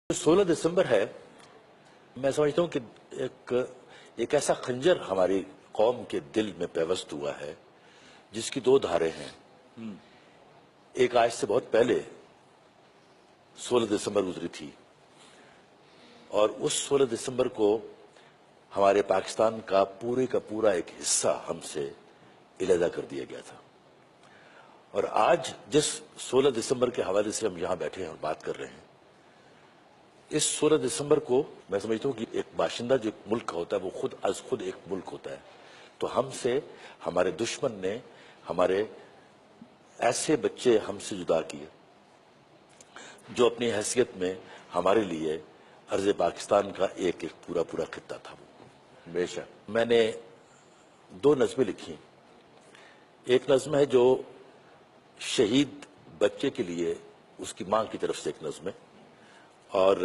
16 دسمبر ہے، میں سمجھتا ہوں کہ ایک ایسا خنجر ہماری قوم کے دل میں پیوست ہوا ہے جس کی دو دھاریں ہیں۔ ایک آج سے بہت پہلے 16 دسمبر گزری تھی، اور اس 16 دسمبر کو ہمارے پاکستان کا پورا ایک حصہ ہم سے علیحدہ کر دیا گیا تھا۔ اور آج جس 16 دسمبر کے حوالے سے ہم یہاں بیٹھے ہیں اور بات کر رہے ہیں، اس 16 دسمبر کو میں سمجھتا ہوں کہ ایک باشندہ جو ایک ملک کا ہوتا ہے وہ خود از خود ایک ملک ہوتا ہے، تو ہم سے ہمارے دشمن نے ہمارے ایسے بچے ہم سے جدا کیے جو اپنی حیثیت میں ہمارے لیے ارض پاکستان کا ایک پورا خطہ تھا۔ بے شک میں نے 2 نظمیں لکھی۔ ایک نظم ہے جو شہید بچے کے لیے اس کی ماں کی طرف سے ایک نظم ہے، اور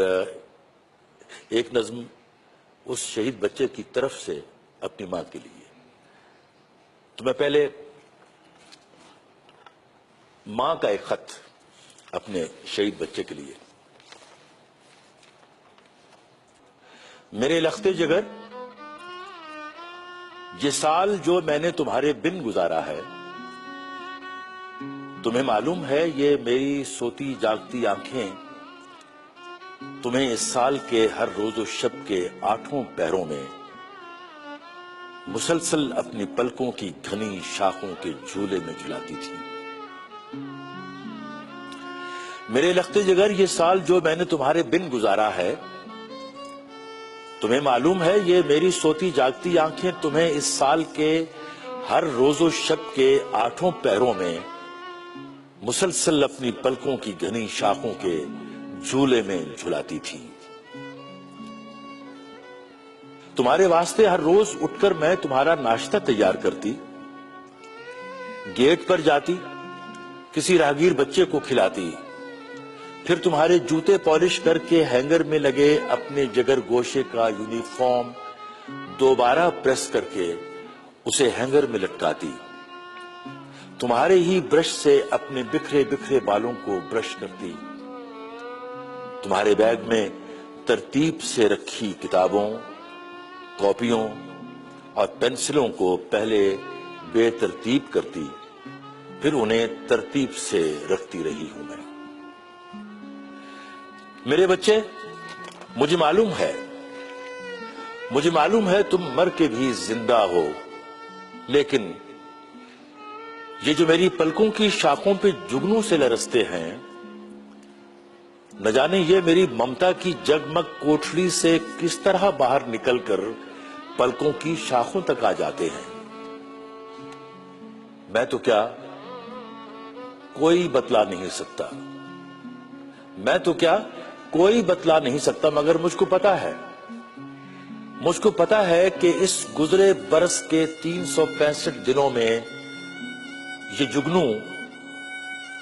ایک نظم اس شہید بچے کی طرف سے اپنی ماں کے لیے۔ تو میں پہلے ماں کا ایک خط اپنے شہید بچے کے لیے۔ میرے لخت جگر، یہ سال جو میں نے تمہارے بن گزارا ہے، تمہیں معلوم ہے یہ میری سوتی جاگتی آنکھیں تمہیں اس سال کے ہر روز و شب کے 8 پہروں میں مسلسل اپنی پلکوں کی گھنی شاخوں کے جھولے میں جھلاتی تھی۔ میرے لخت جگر، یہ سال جو میں نے تمہارے بن گزارا ہے، تمہیں معلوم ہے یہ میری سوتی جاگتی آنکھیں تمہیں اس سال کے ہر روز و شب کے 8 پہروں میں مسلسل اپنی پلکوں کی گھنی شاخوں کے جھولے میں جھلاتی تھی۔ تمہارے واسطے ہر روز اٹھ کر میں تمہارا ناشتہ تیار کرتی، گیٹ پر جاتی، کسی راہگیر بچے کو کھلاتی، پھر تمہارے جوتے پالش کر کے ہینگر میں لگے اپنے جگر گوشے کا یونیفارم دوبارہ پریس کر کے اسے ہینگر میں لٹکاتی، تمہارے ہی برش سے اپنے بکھرے بالوں کو برش کرتی، تمہارے بیگ میں ترتیب سے رکھی کتابوں، کاپیوں اور پینسلوں کو پہلے بے ترتیب کرتی، پھر انہیں ترتیب سے رکھتی رہی ہوں میں۔ میرے بچے، مجھے معلوم ہے تم مر کے بھی زندہ ہو، لیکن یہ جو میری پلکوں کی شاخوں پہ جگنوں سے لرزتے ہیں، نہ جانے یہ میری ممتا کی جگمگ کوٹھڑی سے کس طرح باہر نکل کر پلکوں کی شاخوں تک آ جاتے ہیں۔ میں تو کیا کوئی بتلا نہیں سکتا، مگر مجھ کو پتا ہے کہ اس گزرے برس کے 365 دنوں میں یہ جگنوں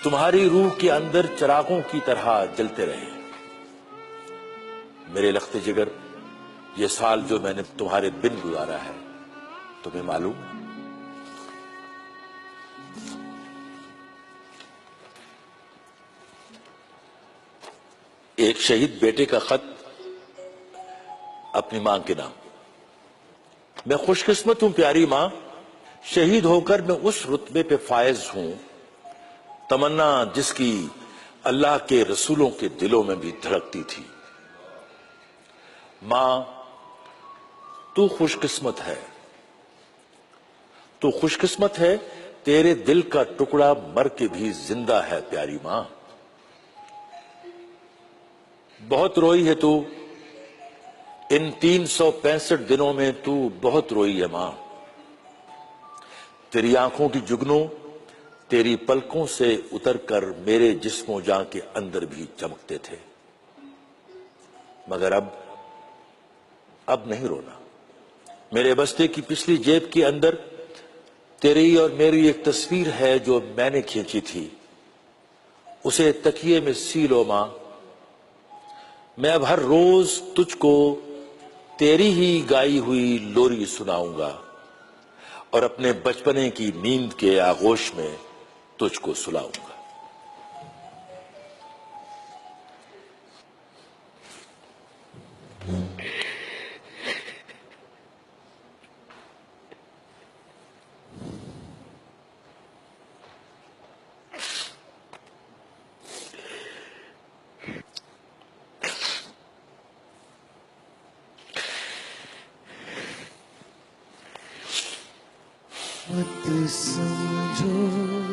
تمہاری روح کے اندر چراغوں کی طرح جلتے رہے۔ میرے لخت جگر، یہ سال جو میں نے تمہارے بن گزارا ہے، تمہیں معلوم ہے۔ ایک شہید بیٹے کا خط اپنی ماں کے نام۔ میں خوش قسمت ہوں پیاری ماں، شہید ہو کر میں اس رتبے پہ فائز ہوں، تمنا جس کی اللہ کے رسولوں کے دلوں میں بھی دھڑکتی تھی۔ ماں، تو خوش قسمت ہے، تیرے دل کا ٹکڑا مر کے بھی زندہ ہے پیاری ماں۔ بہت روئی ہے تو ان 365 دنوں میں، تو بہت روئی ہے ماں۔ تیری آنکھوں کی جگنوں تیری پلکوں سے اتر کر میرے جسم و جاں کے اندر بھی چمکتے تھے، مگر اب نہیں رونا۔ میرے بستے کی پچھلی جیب کے اندر تیری اور میری ایک تصویر ہے جو میں نے کھینچی تھی، اسے تکیے میں سی لو ماں۔ میں اب ہر روز تجھ کو تیری ہی گائی ہوئی لوری سناؤں گا، اور اپنے بچپنے کی نیند کے آغوش میں تجھ کو سلاؤں گا۔ مت سمجھو